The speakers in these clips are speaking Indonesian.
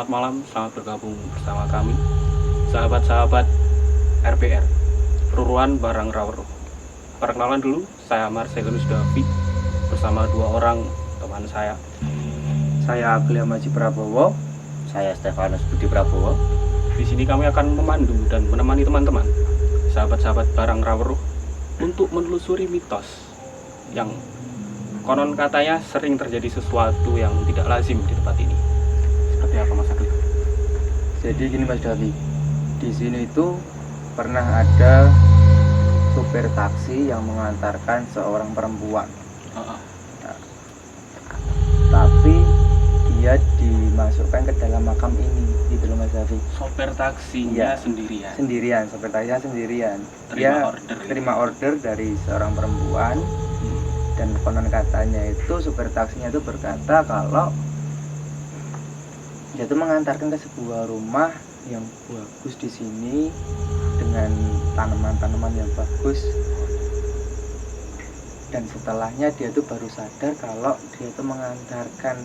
Selamat malam, selamat bergabung bersama kami, sahabat-sahabat RPR, Ruruan Barang Raweruh. Perkenalan dulu, saya Marcelus David bersama dua orang teman saya. Saya Aglia Maji Prabowo. Saya Stefanus Budi Prabowo. Di sini kami akan memandu dan menemani teman-teman, sahabat-sahabat Barang Raweruh, untuk menelusuri mitos yang konon katanya sering terjadi sesuatu yang tidak lazim di tempat ini. Seperti apa Mas Agli? Jadi gini Mas Davi, di sini itu pernah ada supir taksi yang mengantarkan seorang perempuan. Tapi dia dimasukkan ke dalam makam ini, gitu loh Mas Davi. Sopir taksinya Iya. sendirian. Supir taksinya sendirian. Terima order dari seorang perempuan. Dan konon katanya itu supir taksinya itu berkata kalau dia itu mengantarkan ke sebuah rumah yang bagus di sini dengan tanaman-tanaman yang bagus. Dan setelahnya dia tuh baru sadar kalau dia itu mengantarkan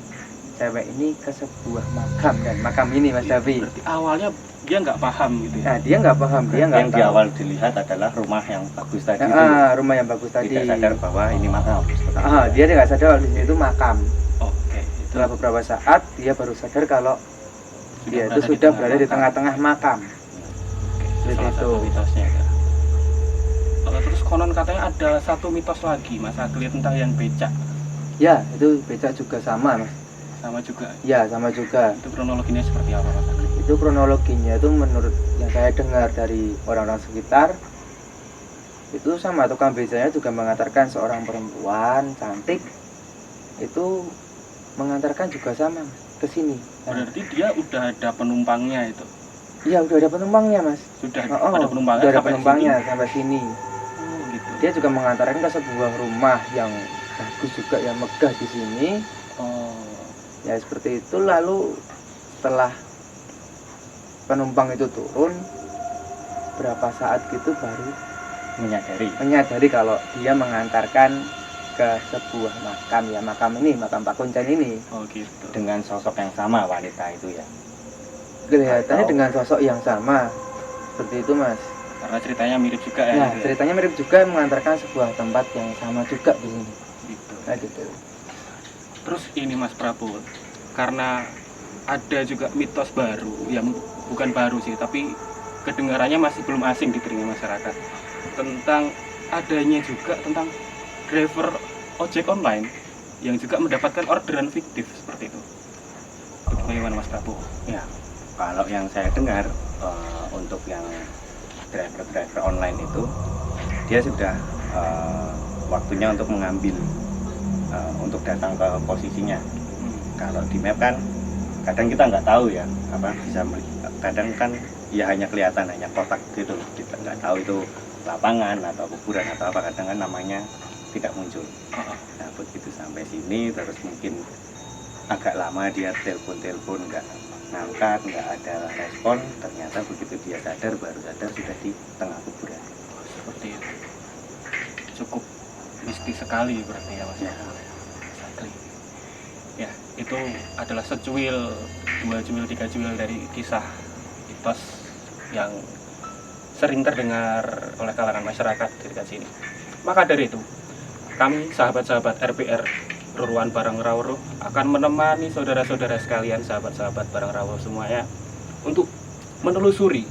cewek ini ke sebuah makam, dan makam ini Mas Davi. Berarti awalnya dia nggak paham gitu ya? Nah, dia nggak paham, dia nggak Yang tahu. di awal dilihat adalah rumah yang bagus tadi itu. Rumah yang bagus tadi. Tidak sadar bahwa ini makam. Dia nggak sadar kalau di sini itu makam. Oke. Setelah beberapa saat dia baru sadar kalau dia itu berada sudah berada di tengah-tengah makam. Itu salah Itu. satu mitosnya ya. Terus konon katanya ada satu mitos lagi Mas Agli tentang yang becak. Ya, itu becak juga sama Mas. Sama juga. Ya, sama juga. Itu kronologinya seperti apa Mas Agli? Itu kronologinya itu menurut yang saya dengar dari orang-orang sekitar, itu sama tukang becaknya juga mengantarkan seorang perempuan cantik, itu mengantarkan juga sama Mas, ke sini. Berarti dia udah ada penumpangnya itu. Iya, udah ada penumpangnya Mas. Sudah Oh, ada penumpangnya udah ada sampai penumpangnya sini. sampai sini. Oh, gitu. Dia juga mengantarkan ke sebuah rumah yang bagus juga, yang megah di sini. Oh. Ya seperti itu. Lalu setelah penumpang itu turun, berapa saat gitu baru menyadari kalau dia mengantarkan ke sebuah makam, ya makam ini, makam Pak Kuncen ini. Oh gitu. Dengan sosok yang sama wanita itu ya. Kelihatannya Atau- dengan sosok yang sama, seperti itu Mas. Karena ceritanya mirip juga ya. Ya, gitu ya? ceritanya mirip juga, mengantarkan sebuah tempat yang sama juga di sini. Gitu. Nah, gitu. Terus ini Mas Prabowo, karena ada juga mitos baru yang bukan baru sih, tapi kedengarannya masih belum asing di telinga masyarakat, tentang adanya juga tentang driver ojek online yang juga mendapatkan orderan fiktif seperti itu. Bagaimana Mas Prabowo? Ya, kalau yang saya dengar untuk yang driver online itu dia sudah waktunya untuk mengambil untuk datang ke posisinya. Kalau di map kan kadang kita nggak tahu ya apa bisa kadang kan ya hanya kelihatan hanya kotak gitu, kita nggak tahu itu lapangan atau kuburan atau apa, kadang kan namanya tidak muncul. Nah begitu sampai sini terus mungkin agak lama dia telepon nggak ngangkat, nggak ada respon, ternyata begitu dia sadar, baru sadar sudah di tengah kuburan. Seperti itu. Cukup mistis sekali berarti ya Mas. Ya. Mas Agli. Ya, itu adalah secuil, 2 cuil, 3 cuil dari kisah mitos yang sering terdengar oleh kalangan masyarakat di dekat sini. Maka dari itu, kami sahabat-sahabat RPR Ruruan Barang Raweruh akan menemani saudara-saudara sekalian, sahabat-sahabat Barang Raweruh semuanya, untuk menelusuri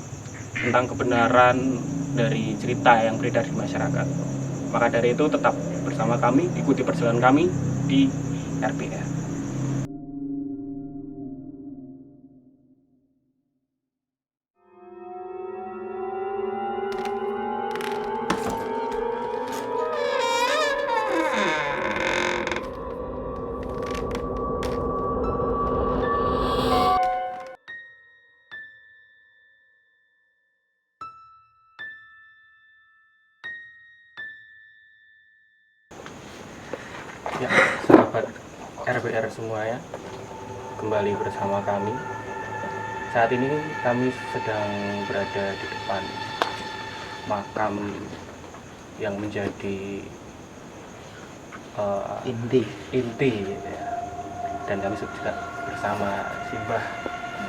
tentang kebenaran dari cerita yang beredar di masyarakat. Maka dari itu tetap bersama kami, ikuti perjalanan kami di RPR. Ya, sahabat RPR semuanya, kembali bersama kami. Saat ini kami sedang berada di depan makam yang menjadi inti gitu ya. Dan kami juga bersama Simbah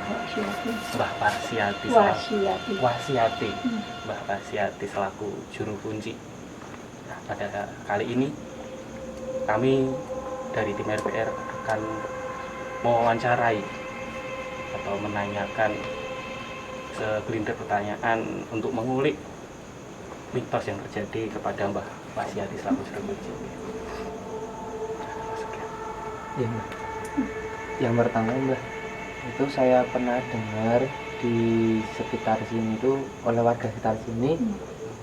Wasiati. Mbah Wasiati Wasiati. Wasiati Hmm. Mbah Wasiati selaku juru kunci. Nah, pada kali ini kami dari tim RPR akan mewawancarai atau menanyakan segelintir pertanyaan untuk mengulik mitos yang terjadi kepada Mbah Wasiati selaku juru kunci. Iya, Mbak. Yang pertama, Mbak, itu saya pernah dengar di sekitar sini tuh oleh warga sekitar sini,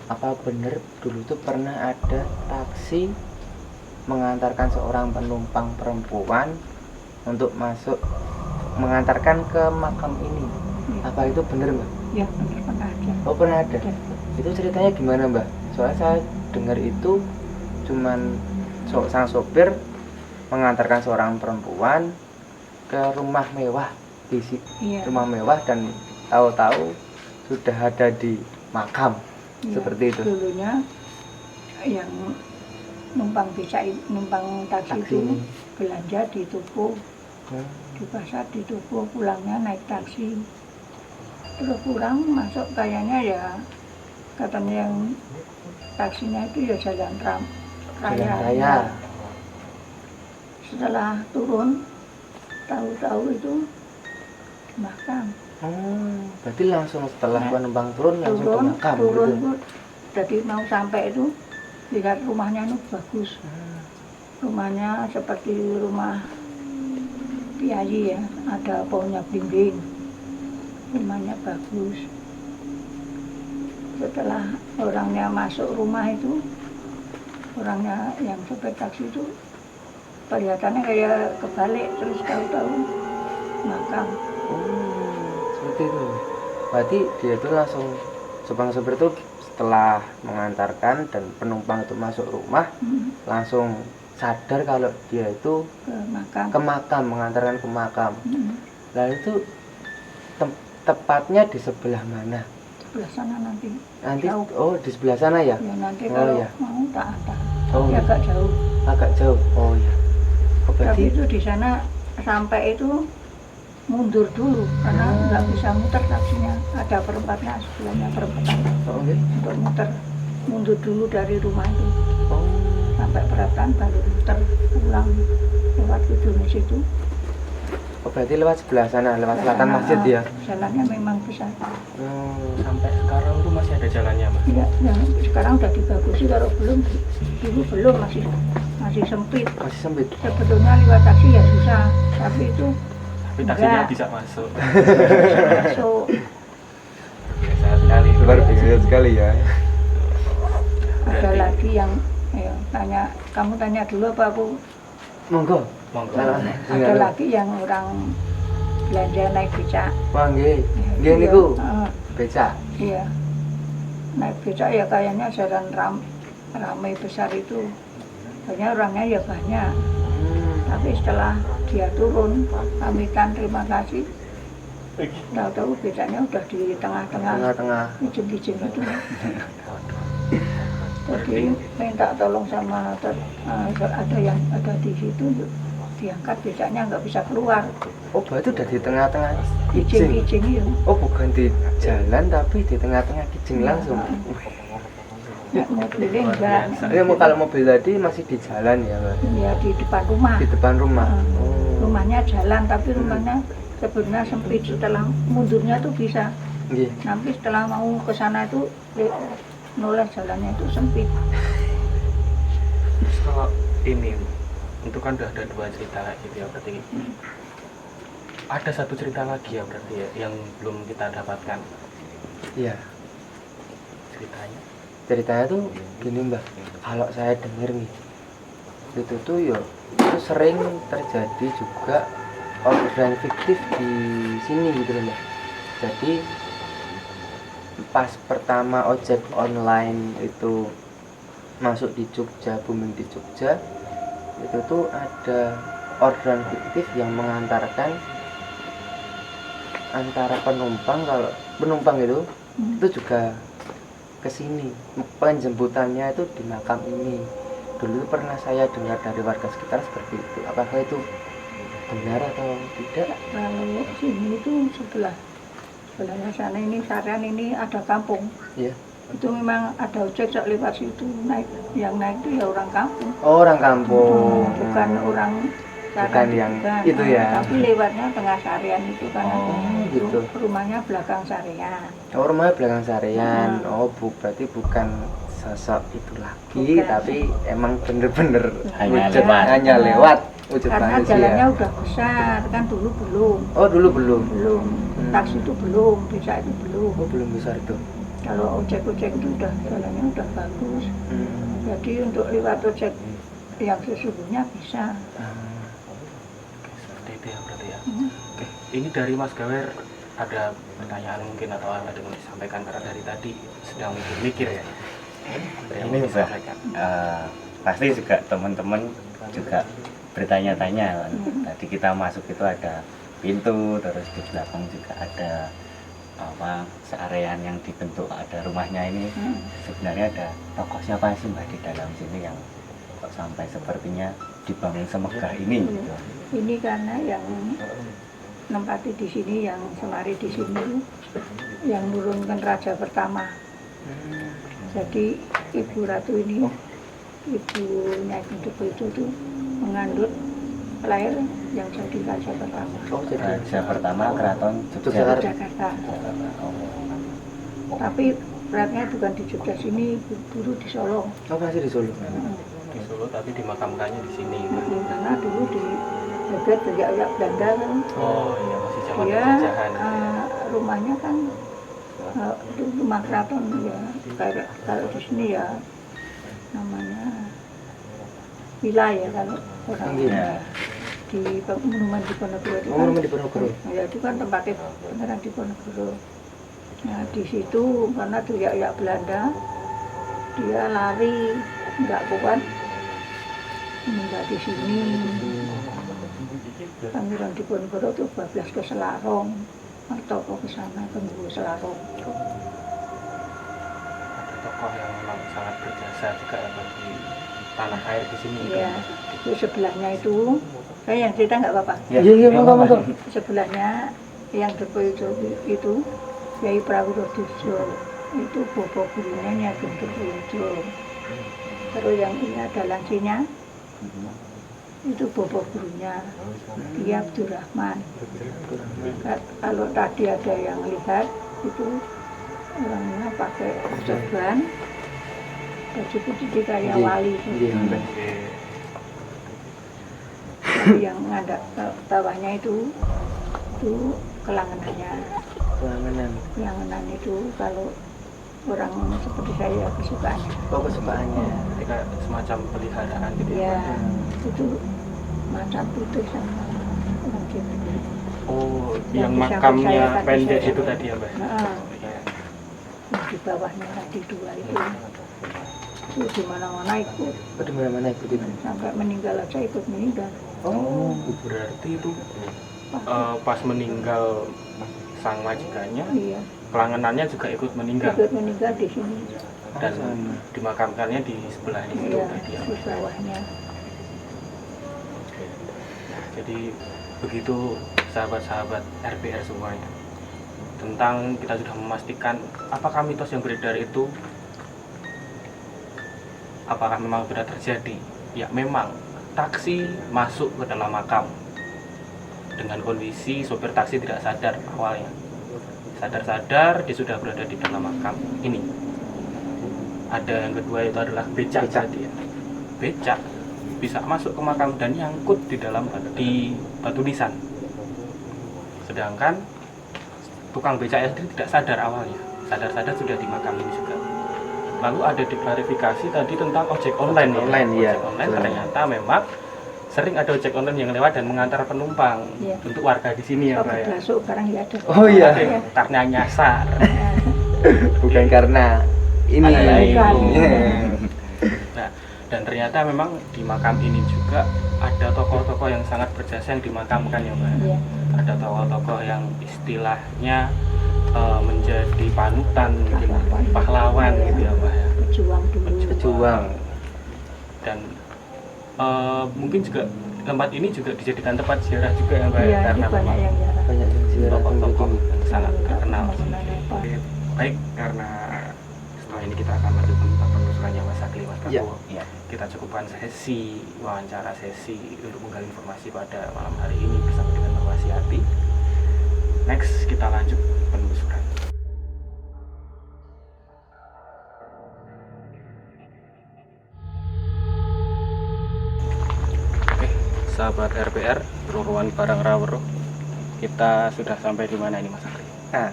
apa benar dulu tuh pernah ada taksi mengantarkan seorang penumpang perempuan untuk masuk mengantarkan ke makam ini. Apa itu benar, Mbak? Ya benar, pernah ada. Oh, pernah ada. Ada. Itu ceritanya gimana, Mbak? Soalnya saya dengar itu cuman sang sopir mengantarkan seorang perempuan ke rumah mewah Iya. rumah mewah dan tahu-tahu sudah ada di makam. Iya. Seperti itu. Dulunya yang numpang taksi itu Taksi. belanja di toko, di pasar, di toko, pulangnya naik taksi. Terus pulang masuk kayaknya ya katanya yang taksinya itu ya jalan Jalan raya. raya. Setelah turun, tahu-tahu itu di makam. Berarti langsung setelah Nah, penumpang turun langsung ke makam turun gitu. itu, jadi mau sampai itu lihat rumahnya itu bagus. Rumahnya seperti rumah kiai ya, ada pohonnya belimbing. Rumahnya bagus. Setelah orangnya masuk rumah itu, orangnya yang sopir taksi itu kelihatannya kayak kebalik, terus tahu-tahu makam. Seperti itu. Berarti dia itu langsung sopir itu setelah mengantarkan dan penumpang itu masuk rumah langsung sadar kalau dia itu Ke makam. ke makam, mengantarkan ke makam. Lalu itu tepatnya di sebelah mana? Sebelah sana nanti. Nanti Jauh. oh di sebelah sana ya? Ya nanti Oh, kalau iya. mau tak antar. Oh, Ya agak jauh. agak jauh. Oh iya. Oh, Tapi berarti itu di sana sampai itu mundur dulu karena nggak bisa muter taksinya. Ada perempatnya, sebelahnya perempatan oh, okay. untuk muter. Mundur dulu dari rumah itu Oh. sampai perempatan baru muter pulang lewat ujung situ. Oh, berarti lewat sebelah sana, lewat selatan masjid ya? Jalannya memang besar. Sampai sekarang tuh masih ada jalannya, Mbak? Ya, yang sekarang udah dibagusi, kalau belum dulu belum masih sempit. Masih sempit. Sebetulnya lewat taksi ya susah, tapi itu Tapi taksinya enggak. bisa masuk. Masuk. Biasa sekali. Luar biasa sekali ya. Ada Berarti- lagi yang tanya, kamu tanya dulu apa aku? Monggo. Monggo. Ada lagi yang orang belanja naik becak. Wah, nggih. Ya, Nggih iya. niku becak. Iya, naik becak ya kayaknya jalan ramai besar itu. Banyak orangnya ya banyak. Tapi setelah dia turun, pamitan terima kasih. Tahu-tahu becaknya udah di tengah-tengah Tengah-tengah. kijing-kijing itu. Jadi minta tolong sama ada yang ada di situ, diangkat becaknya nggak bisa keluar. Oh, berarti udah di tengah-tengah kijing. Kijing-kijing itu. Oh, bukan di jalan tapi di tengah-tengah kijing langsung. Nek mobilnya enggak. Ini mau kalau mobil tadi masih di jalan ya, Mbak? Ya di depan rumah. Di depan rumah. Rumahnya jalan tapi rumahnya sebenarnya sempit. Setelah mundurnya tuh bisa. Nggih. Nanti setelah mau ke sana itu noleh jalannya itu sempit. Terus kalau ini, itu kan udah ada 2 cerita kayak gitu ya, berarti ada 1 cerita lagi ya berarti ya, yang belum kita dapatkan Iya. ceritanya. Tuh gini, Mbak. Kalau saya dengar nih, itu tuh ya itu sering terjadi juga orderan fiktif di sini gitu loh, Mbak. Jadi pas pertama ojek online itu masuk di Jogja, booming di Jogja, itu tuh ada orderan fiktif yang mengantarkan antara penumpang, kalau penumpang itu juga ke sini, penjemputannya itu di makam ini. Dulu pernah saya dengar dari warga sekitar seperti itu. Apakah itu benar atau tidak? Kalau sini itu sebelahnya sana ini Sarian ini ada kampung. Iya. Itu memang ada ojek lewat situ naik. Yang naik itu ya orang kampung. Oh, orang kampung. Bukan orang Bukan yang itu ya. Tapi lewatnya tengah Sarian itu kan. Oh, itu gitu. rumahnya belakang Sarian. Oh, rumahnya belakang Sarian. Oh, berarti bukan sosok itu lagi, Bukan. tapi emang bener-bener Hanya wujud, lewat. hanya lewat wujud Karena manusia. jalannya udah besar kan, dulu belum. Oh, dulu belum. Taksi itu belum, bisa itu belum. Oh, belum besar tuh. Kalau ojek-ojek itu udah jalannya udah bagus. Jadi untuk lewat ojek yang sesungguhnya bisa. Seperti itu ya berarti ya. Hmm. Oke, ini dari Mas Gawer ada pertanyaan mungkin atau ada yang mau disampaikan karena dari tadi sedang mikir ya. Ada yang Ini mau Mbak, disampaikan. pasti juga teman-teman juga bertanya-tanya kan. Tadi kita masuk itu ada pintu, terus di belakang juga ada searean yang dibentuk ada rumahnya ini. Sebenarnya ada tokoh siapa sih Mbak di dalam sini yang kok sampai sepertinya dibangun semegah ini gitu. Ini karena yang nempati di sini, yang semari di sini, yang menurunkan raja pertama. Jadi Ibu Ratu ini, ibunya Gendut itu tuh mengandung lahir yang jadi raja pertama. Oh, jadi Raja pertama Keraton Yogyakarta. Jakarta. Oh. Tapi beratnya bukan di Jogja sini, dulu di Solo. Oh, masih di Solo. Di Solo tapi dimakamkannya di sini. Karena dulu di Bebet sejak Belanda kan. Oh iya, masih zaman Dia penjajahan. rumahnya kan itu rumah keraton ya, kayak kalau di sini ya namanya wilayah kalau orang Iya. di Monumen Diponegoro itu Oh, kan, rumah di Ponorogo. ya itu kan tempatnya beneran Diponegoro. Nah di situ karena teriak-teriak Belanda, dia lari nggak kuat meninggal di sini. Pangeran Diponegoro itu bablas ke Selarong, atau ke sana ke Nggo Selarong. Ada tokoh yang memang sangat berjasa juga ya bagi tanah air di sini. Iya, itu sebelahnya itu, yang cerita nggak apa-apa. Iya, monggo. Sebelahnya yang depo itu Kyai Prawirodirjo, itu bobo gurunya Nyai Gendut Wirjo. Terus yang ini ada lancinya, itu bobo gurunya dia Abdurrahman. Kalau tadi ada yang lihat itu orangnya pakai sorban, baju putih kayak wali. Tapi yang ngadap bawahnya itu kelangenannya. Kelangenan itu kalau orang seperti saya kesukaannya. Oh, kesukaannya. Ketika semacam peliharaan gitu Ya, itu macam putih sama orang gitu. Oh, Yang yang di samping makamnya saya tadi pendek saya- itu tadi ya Mbak? Nah, Iya. yang di bawahnya tadi dua itu di mana-mana ikut, Oh, di mana-mana ikut itu. sampai meninggal aja ikut meninggal. Oh, Berarti itu pas meninggal sang majikannya, Iya, kelangenannya juga ikut meninggal ikut meninggal di sini. dan dimakamkannya di sebelah di situ Iya, tadi ya. di bawahnya. Jadi begitu sahabat-sahabat RPR semuanya, tentang kita sudah memastikan apakah mitos yang beredar itu apakah memang benar terjadi. Ya memang taksi masuk ke dalam makam dengan kondisi sopir taksi tidak sadar awalnya. Sadar-sadar dia sudah berada di dalam makam ini. Ada yang kedua itu adalah becak tadi ya. Becak bisa masuk ke makam dan nyangkut di dalam di batu nisan. Sedangkan tukang becaknya sendiri tidak sadar awalnya. Sadar-sadar sudah di makam ini juga. Lalu ada diklarifikasi tadi tentang ojek online ya. online, iya. Ojek online ternyata memang sering ada ojek online yang lewat dan mengantar penumpang Iya. untuk warga di sini ya Oh, Pak ya. masuk sekarang ya ada. Oh, iya. Iya. Karena nyasar. bukan karena ini. Ada Bukan. Iya. Nah, dan ternyata memang di makam ini juga ada tokoh-tokoh yang sangat berjasa yang dimakamkan ya Pak. Iya. Ada tokoh-tokoh yang istilahnya menjadi panutan, mungkin pahlawan gitu ya Pak ya. Pejuang dulu. Pejuang. Dan mungkin juga tempat ini juga dijadikan tempat ziarah juga ya Mbak, Iya, karena ini banyak memang yang jarang. banyak yang ziarah tokoh-tokoh tinggi. yang sangat terkenal. Oke. Baik, karena setelah ini kita akan lanjutkan tentang penelusurannya Mas Agli, Mas Iya. Prabowo. Iya. Kita cukupkan sesi wawancara sesi untuk menggali informasi pada malam hari ini bersama dengan Mbak Wasiati. Next kita lanjut penelusuran. Oke, sahabat RPR, Ruruan Barang Rawero, kita sudah sampai di mana ini Mas Agli? Nah,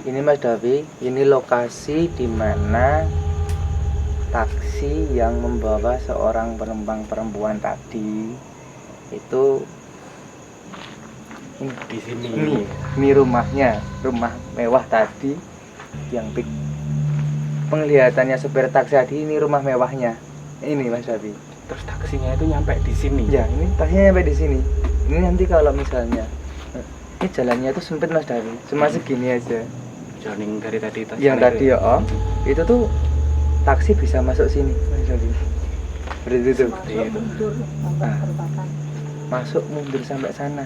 ini Mas Davi, ini lokasi di mana taksi yang membawa seorang penumpang perempuan tadi itu Di sini. ini rumahnya, rumah mewah tadi yang penglihatannya supir taksi tadi, ini rumah mewahnya. Ini Mas Davi. Terus taksinya itu nyampe di sini. Ya, ini taksinya sampai di sini. Ini nanti kalau misalnya ini jalannya itu sempit Mas Davi, cuma segini aja. Jalan dari tadi Yang tadi ya Om, itu tuh taksi bisa masuk sini Mas Davi. Berarti itu Masuk itu. mundur sampai Ah. perempatan. masuk mundur sampai sana.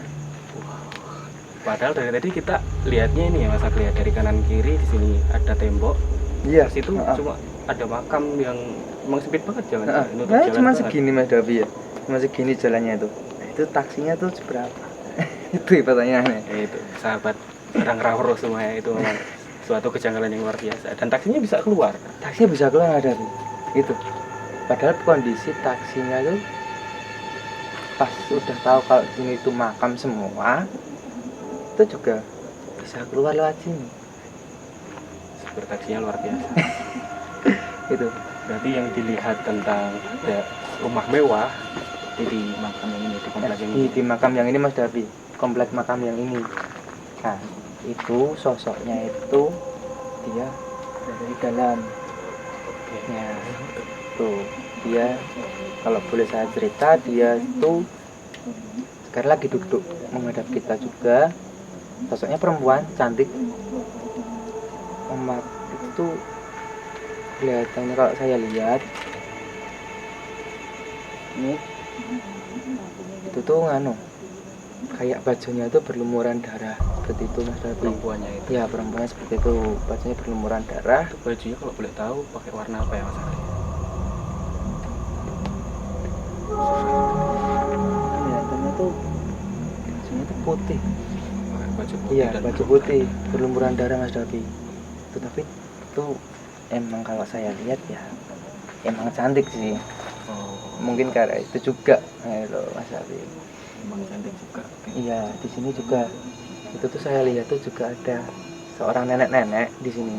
Padahal dari tadi kita lihatnya ini ya Mas Agli, dari kanan kiri di sini ada tembok. Iya. Di situ cuma ada makam yang emang sempit banget jalan. Nutup Nah, jalan cuma banget. segini Mas Davi ya. Cuma segini jalannya itu. Nah, itu taksinya tuh seberapa? Itu pertanyaannya. Ya, itu sahabat Barang Rawero semuanya, itu memang suatu kejanggalan yang luar biasa. Dan taksinya bisa keluar. Taksinya bisa keluar Mas Davi. Itu. Padahal kondisi taksinya tuh pas udah tahu kalau sini itu makam semua, itu juga bisa keluar lewat sini. Super taksinya luar biasa. Itu. Berarti yang dilihat tentang ada rumah mewah di makam yang ini, di komplek yang ini. Di makam yang ini Mas Davi, komplek makam yang ini. Nah, itu sosoknya itu dia dari dalam. Ya, tuh dia, kalau boleh saya cerita, dia itu sekarang lagi duduk menghadap kita juga. Sosoknya perempuan cantik. Emak itu kelihatannya kalau saya lihat ini itu tuh nganu kayak bajunya itu berlumuran darah seperti itu Mas Davi. Perempuannya itu. Ya, perempuannya seperti itu, bajunya berlumuran darah. Itu bajunya kalau boleh tahu pakai warna apa ya Mas Agli? Kelihatannya tuh bajunya tuh putih. Pakai baju putih. Iya, dan baju putih berlumuran darah Mas Davi. Itu tapi itu emang kalau saya lihat ya emang cantik sih. Oh, Mungkin karena itu juga Mas Davi. emang cantik juga. Iya, di sini juga itu tuh saya lihat tuh juga ada seorang nenek-nenek di sini.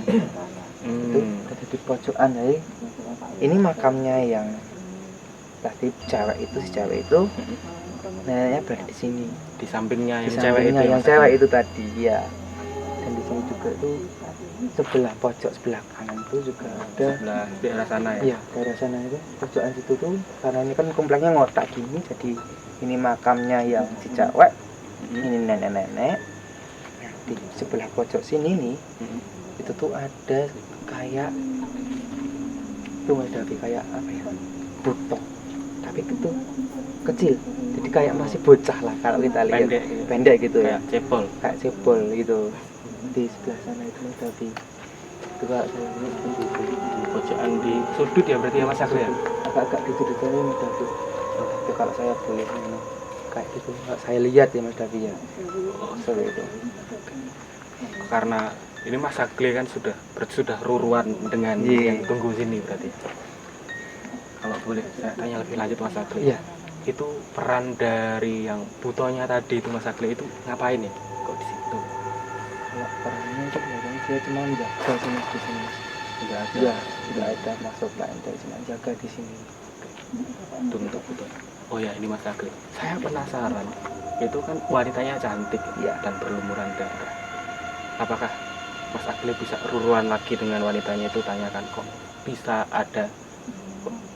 Itu ada di pojokan ya. Ini makamnya yang tadi si cewek itu neneknya berada di sini. Di sampingnya Di yang cewek itu. sampingnya ya, yang Mas cewek Agli? itu tadi ya. Dan di sini juga tuh sebelah pojok sebelah kanan tuh juga ada. Sebelah daerah sana ya. Iya, daerah sana itu pojokan situ tuh karena ini kan kompleknya ngotak gini, jadi ini makamnya yang si cewek, ini nenek-nenek. Nah, di sebelah pojok sini nih itu tuh ada kayak tuh Mas Davi, kayak apa ya, buto, tapi itu kecil, jadi kayak masih bocah lah kalau kita lihat, Pendek gitu. pendek gitu ya, Kayak cebol. kayak cebol gitu di sebelah sana itu Mas Davi. Itu kalau saya lihat seperti itu. Di pojokan di sudut ya berarti ya Mas Agli ya. Agak-agak di sudut sana Mas Davi. Itu kalau saya boleh ngomong, kayak gitu kalau saya lihat ya Mas Davi ya, seperti itu. Karena ini Mas Agli kan sudah ruruan dengan Iya. yang tunggu sini berarti. Kalau boleh saya tanya lebih lanjut Mas Agli. Iya. Itu peran dari yang butonya tadi itu Mas Agli itu ngapain ya? Kok di situ? Kalau perannya itu kelihatannya dia cuma menjaga sih Mas di sini. Tidak ada. Iya, tidak ada maksud lain, dia cuma jaga di sini. Itu untuk buto. Oh ya ini Mas Agli. Saya penasaran. Itu kan wanitanya cantik Iya. dan berlumuran darah. Apakah Mas Agli bisa ruruan lagi dengan wanitanya itu, tanyakan kok bisa ada,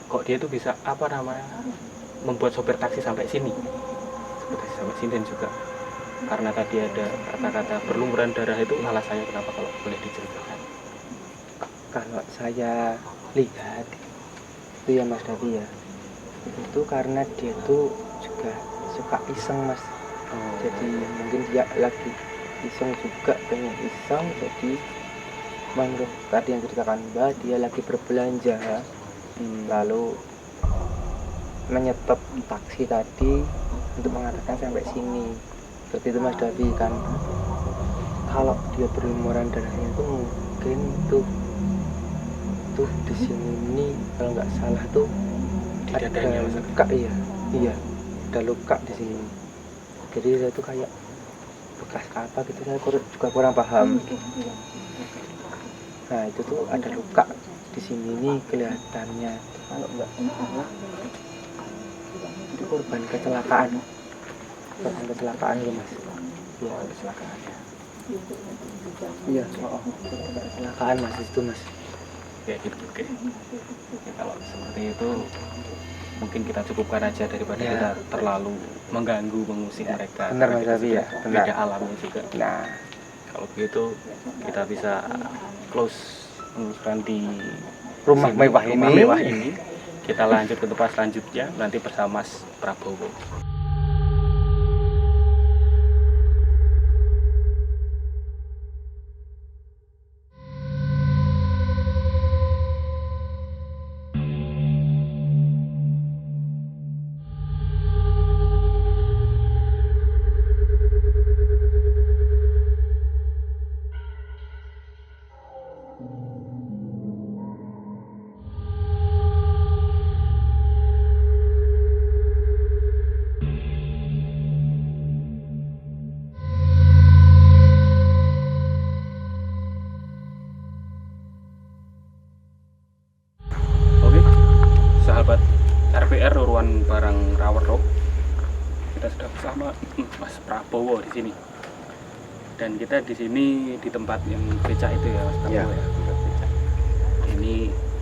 kok dia itu bisa apa namanya, membuat sopir taksi sampai sini, sopir taksi sampai sini, dan juga karena tadi ada kata-kata berlumuran darah itu, malah saya kenapa kalau boleh diceritakan? Kalau saya lihat itu ya Mas Davi ya, itu karena dia tuh juga suka iseng mas. Jadi mungkin dia lagi iseng juga, pengen iseng, jadi menurut tadi yang ceritakan Mbak, dia lagi berbelanja, lalu menyetop taksi tadi untuk mengatakan sampai sini. Seperti itu Mas Davi kan. Kalau dia berlumuran darahnya itu mungkin tuh di sini ini kalau nggak salah tuh Di ada dadanya, Mas. luka, iya ada luka di sini. Jadi saya tuh kayak bekas apa gitu, saya juga kurang paham. Nah itu tuh ada luka di sini nih kelihatannya. Kalau nggak salah itu korban kecelakaan ya mas. Iya kecelakaan ya. Iya korban kecelakaan mas itu mas. Oke, gitu. Oke. Ya, kalau seperti itu mungkin kita cukupkan aja daripada Ya. kita terlalu mengganggu mengusik mereka. Benar, Karena Mas kita Davi, sudah ya, benar. beda alamnya juga. Nah Kalau begitu kita bisa close penelusuran di rumah sini, mewah rumah ini. mewah ini. Kita lanjut ke tempat selanjutnya nanti bersama Mas Prabowo. Oke, sahabat RPR Ruruan Barang Rawerok, kita sudah bersama Mas Prabowo di sini. Dan kita di sini di tempat yang becak itu ya, Mas Prabowo Ya. ya, tempat becak. Ini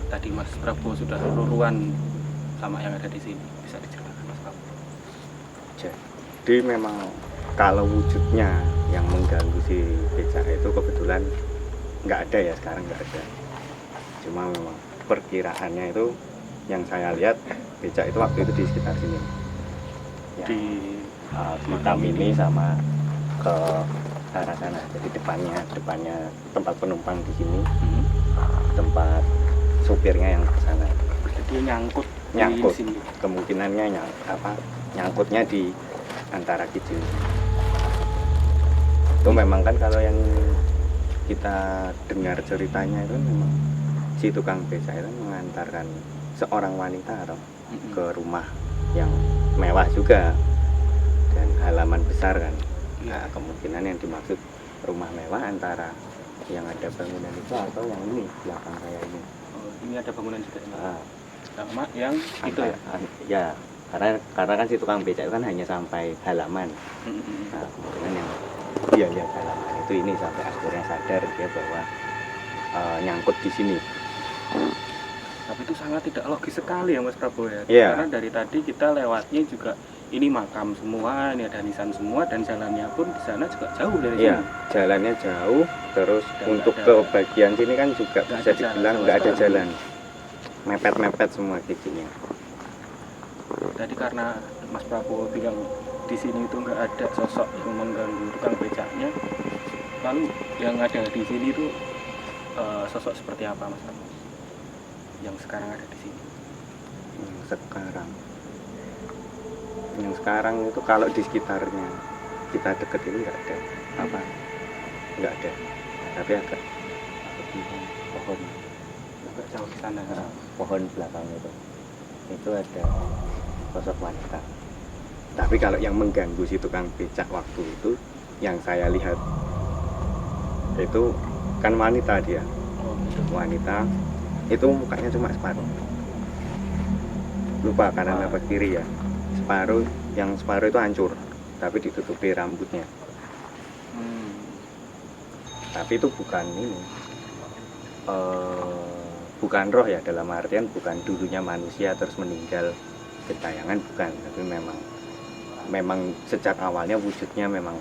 tadi Mas Prabowo sudah ruruan sama yang ada di sini. Bisa diceritakan Mas Prabowo? Jadi memang kalau wujudnya yang mengganggu si becak itu kebetulan nggak ada ya, sekarang nggak ada. Cuma memang perkiraannya itu yang saya lihat becak itu waktu itu di sekitar sini. Ya, Di di Tamini sama ke arah sana. Jadi depannya tempat penumpang di sini, tempat supirnya yang ke sana. berarti dia nyangkut Nyangkut. di sini. Kemungkinannya nyangkutnya di antara kijing. Itu memang kan kalau yang kita dengar ceritanya itu memang si tukang beca itu mengantarkan seorang wanita atau ke rumah yang mewah juga dan halaman besar kan. Nah, kemungkinan yang dimaksud rumah mewah antara yang ada bangunan itu atau yang ini belakang saya ini. Oh, ini ada bangunan juga ini. Nah, Sama yang itu ya. ya karena kan si tukang becak itu kan hanya sampai halaman. Nah, kemungkinan yang dia lihat halaman itu ini sampai akhirnya sadar dia bahwa nyangkut di sini. Tapi itu sangat tidak logis sekali ya Mas Prabowo ya. Iya. Karena dari tadi kita lewatnya juga ini makam semua, ini ada nisan semua dan jalannya pun di sana juga jauh dari Iya, sini. jalannya jauh, terus Dan untuk nggak ke ada- bagian sini kan juga nggak bisa ada jalan dibilang sama nggak ada sekali. jalan. Mepet-mepet semua kijinya. Tadi karena Mas Prabowo bilang di sini itu nggak ada sosok yang mengganggu tukang becaknya. Lalu yang ada di sini itu sosok seperti apa Mas Prabowo? Yang sekarang ada di sini. Yang sekarang itu kalau di sekitarnya kita deket ini nggak ada apa, nggak ada. Tapi agak pohon Agak jauh di sana. pohon belakang itu ada sosok wanita. Tapi kalau yang mengganggu si tukang becak waktu itu yang saya lihat itu kan wanita dia. Oh, gitu. Wanita itu mukanya cuma separuh, lupa kanan apa kiri ya, yang separuh itu hancur tapi ditutupi rambutnya. Tapi itu bukan ini bukan roh ya, dalam artian bukan dulunya manusia terus meninggal gentayangan, bukan, tapi memang sejak awalnya wujudnya memang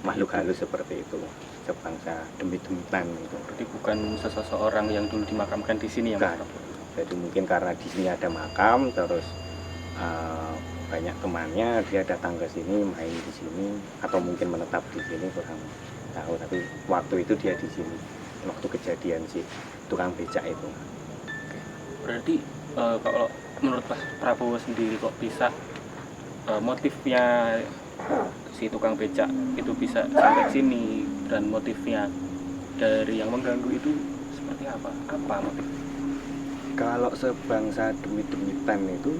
makhluk halus seperti itu, sebangsa demit-demitan itu. Berarti bukan seseorang yang dulu dimakamkan di sini ya Mas Bukan. Prabowo? Jadi mungkin karena di sini ada makam, terus banyak temannya, dia datang ke sini, main di sini, atau mungkin menetap di sini, kurang tahu. Tapi waktu itu dia di sini, waktu kejadian si tukang becak itu. Berarti kalau menurut Pak Prabowo sendiri kok bisa motifnya si tukang becak itu bisa sampai sini, dan motifnya dari yang mengganggu itu seperti apa? Apa motif? Kalau sebangsa demit-demitan itu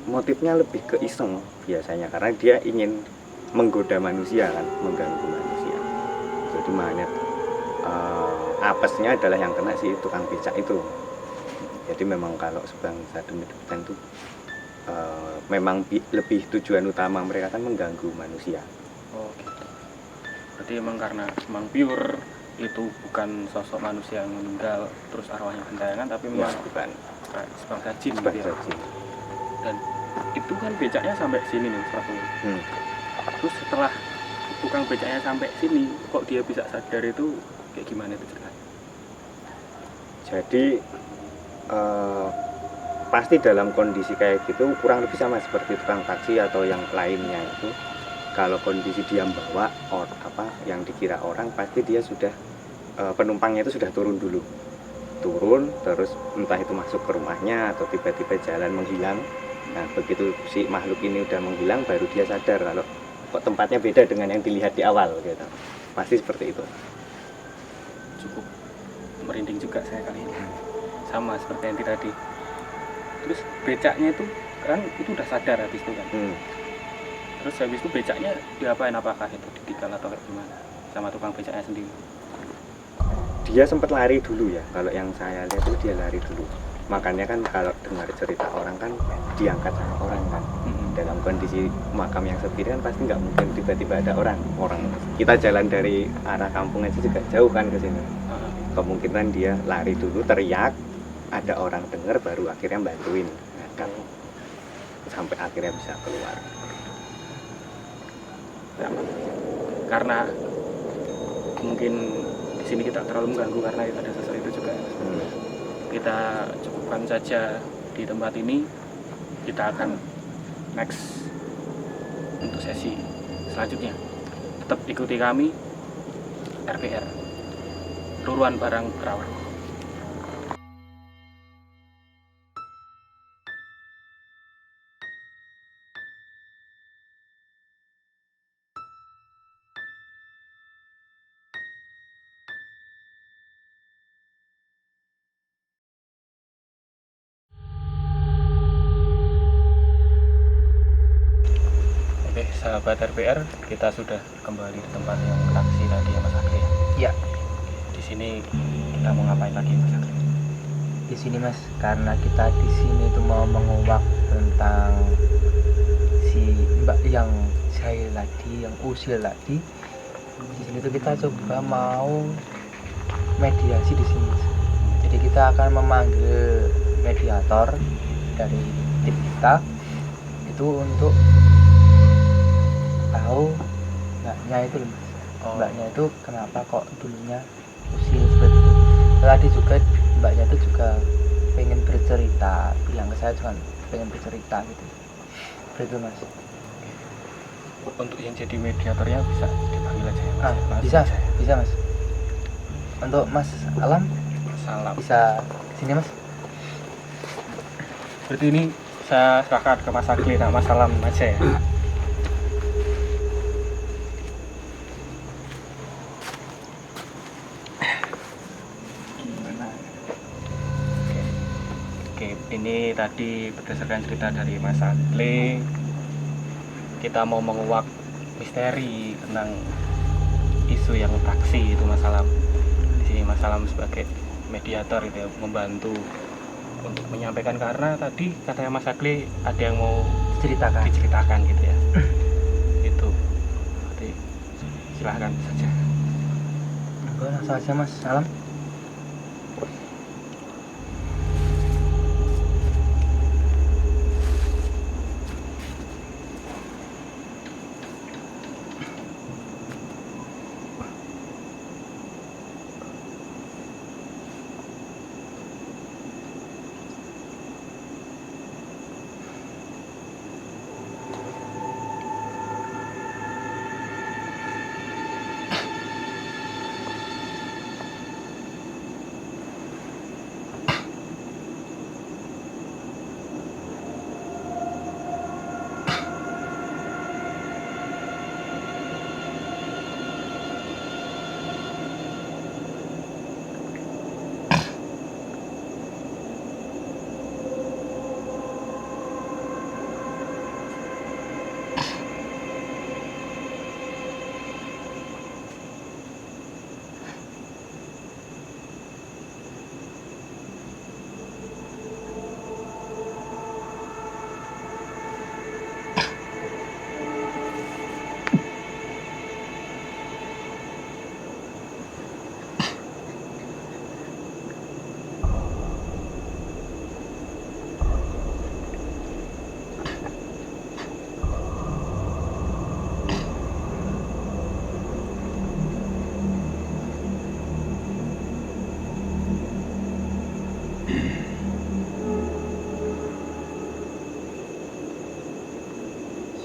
motifnya lebih ke iseng biasanya, karena dia ingin menggoda manusia kan, mengganggu manusia. Jadi magnet apesnya adalah yang kena si tukang becak itu. Jadi memang kalau sebangsa demit-demitan itu memang lebih tujuan utama mereka kan mengganggu manusia. Oh gitu. Berarti emang karena emang pure itu bukan sosok manusia yang meninggal terus arwahnya gentayangan, tapi Ya, memang bukan sebangsa jin gitu ya. sebangsa jin. Dan itu kan becaknya sampai sini nih Prabowo. Terus setelah tukang becaknya sampai sini, kok dia bisa sadar itu kayak gimana itu ceritanya? Jadi pasti dalam kondisi kayak gitu kurang lebih sama seperti tukang taksi atau yang lainnya itu. Kalau kondisi dia membawa yang dikira orang, pasti dia sudah penumpangnya itu sudah turun dulu, terus entah itu masuk ke rumahnya atau tiba-tiba jalan menghilang. Nah begitu si makhluk ini udah menghilang, baru dia sadar kalau kok tempatnya beda dengan yang dilihat di awal gitu. Pasti seperti itu. Cukup merinding juga saya kali ini, sama seperti yang tadi. Terus becaknya itu kan itu udah sadar habis itu kan. Terus habis itu becaknya diapain, apakah itu ditinggal atau kayak gimana sama tukang becaknya sendiri? Dia sempat lari dulu ya, kalau yang saya lihat itu dia lari dulu. Makanya kan kalau dengar cerita orang kan diangkat sama orang kan. Dalam kondisi makam yang sepi kan pasti nggak mungkin tiba-tiba ada orang. Kita jalan dari arah kampung aja juga jauh kan ke sini. Kemungkinan dia lari dulu, teriak, ada orang dengar, baru akhirnya bantuin ngangkat sampai akhirnya bisa keluar. Ya, karena mungkin di sini kita terlalu mengganggu karena ada sosok itu juga. Kita cukupkan saja di tempat ini. Kita akan next untuk sesi selanjutnya. Tetap ikuti kami, RPR, Ruruan Barang Rawan. Oke, sahabat RPR, kita sudah kembali di tempat yang taksi tadi ya Mas Agri. Ya, Di sini kita mau ngapain lagi Mas Agri? di sini Mas, karena kita di sini itu mau menguak tentang si Mbak yang jahil tadi, yang usil tadi. Di sini tuh kita coba mau mediasi di sini, Mas. Jadi kita akan memanggil mediator dari tim kita itu untuk tahu mbaknya itu loh, Mas. Mbaknya itu kenapa kok dulunya usil seperti itu. Tadi juga mbaknya itu juga pengen bercerita, bilang ke saya juga pengen bercerita gitu. Begitu Mas. Untuk yang jadi mediatornya bisa dipanggil aja ya Mas. Langsung Bisa, aja ya. bisa Mas. Untuk Mas Alam Salam. bisa sini Mas. Berarti ini saya serahkan ke Mas Agli, nah Mas Salam aja ya. Oke, ini tadi berdasarkan cerita dari Mas Agli, kita mau menguak misteri tentang isu yang taksi itu Mas Salam. Di sini Mas Salam sebagai mediator itu ya, membantu untuk menyampaikan, karena tadi katanya Mas Agli ada yang mau diceritakan gitu ya. Itu. Berarti silahkan saja. Langsung aja Mas Alam.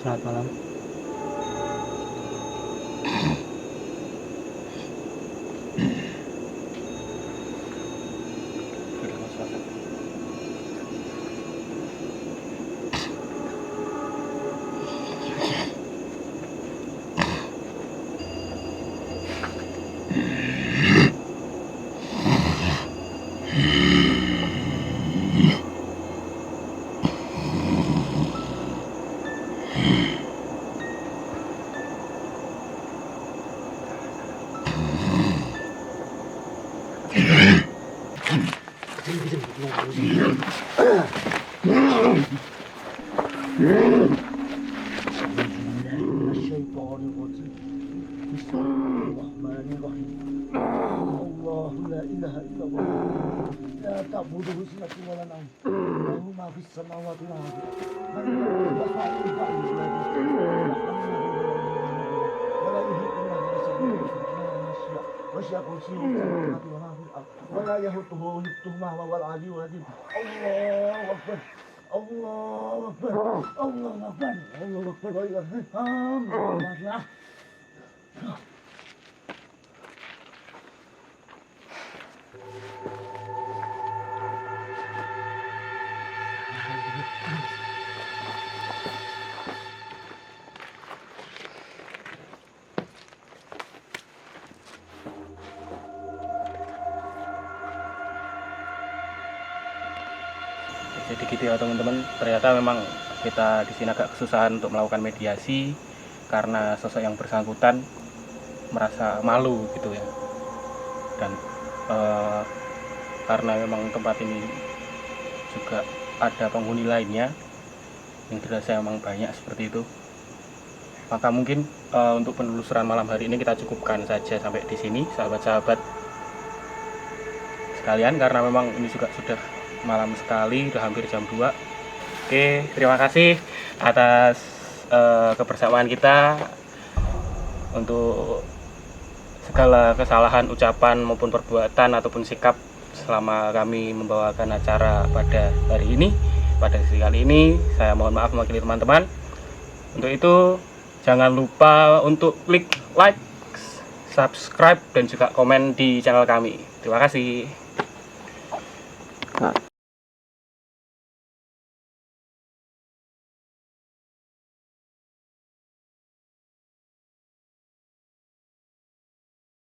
Selamat malam. Sudah, Mas, silakan. الشيطان الرجيم بسم الله الرحمن الرحيم الله لا إله إلا الله لا تعبده سنة ولا نوم له ما في السماوات والأرض من يرفع الفعل ولا يهيق الله بسبيل وسع كرسيه السماوات وما في الأرض ولا يهوده حفظهما وهو العلي العظيم الله أكبر الله أكبر الله أكبر الله أكبر لا إله إلا الله Jadi gitu ya teman-teman, ternyata memang kita di sini agak kesusahan untuk melakukan mediasi karena sosok yang bersangkutan merasa malu gitu ya. Dan karena memang tempat ini juga ada penghuni lainnya yang dirasa memang banyak seperti itu, maka mungkin untuk penelusuran malam hari ini kita cukupkan saja sampai di sini, sahabat-sahabat sekalian, karena memang ini juga sudah malam sekali, udah hampir jam 2. Oke, terima kasih atas kebersamaan kita. Untuk segala kesalahan ucapan maupun perbuatan ataupun sikap selama kami membawakan acara pada hari ini, pada sesi kali ini, saya mohon maaf mewakili teman-teman. Untuk itu jangan lupa untuk klik like, subscribe, dan juga komen di channel kami. Terima kasih.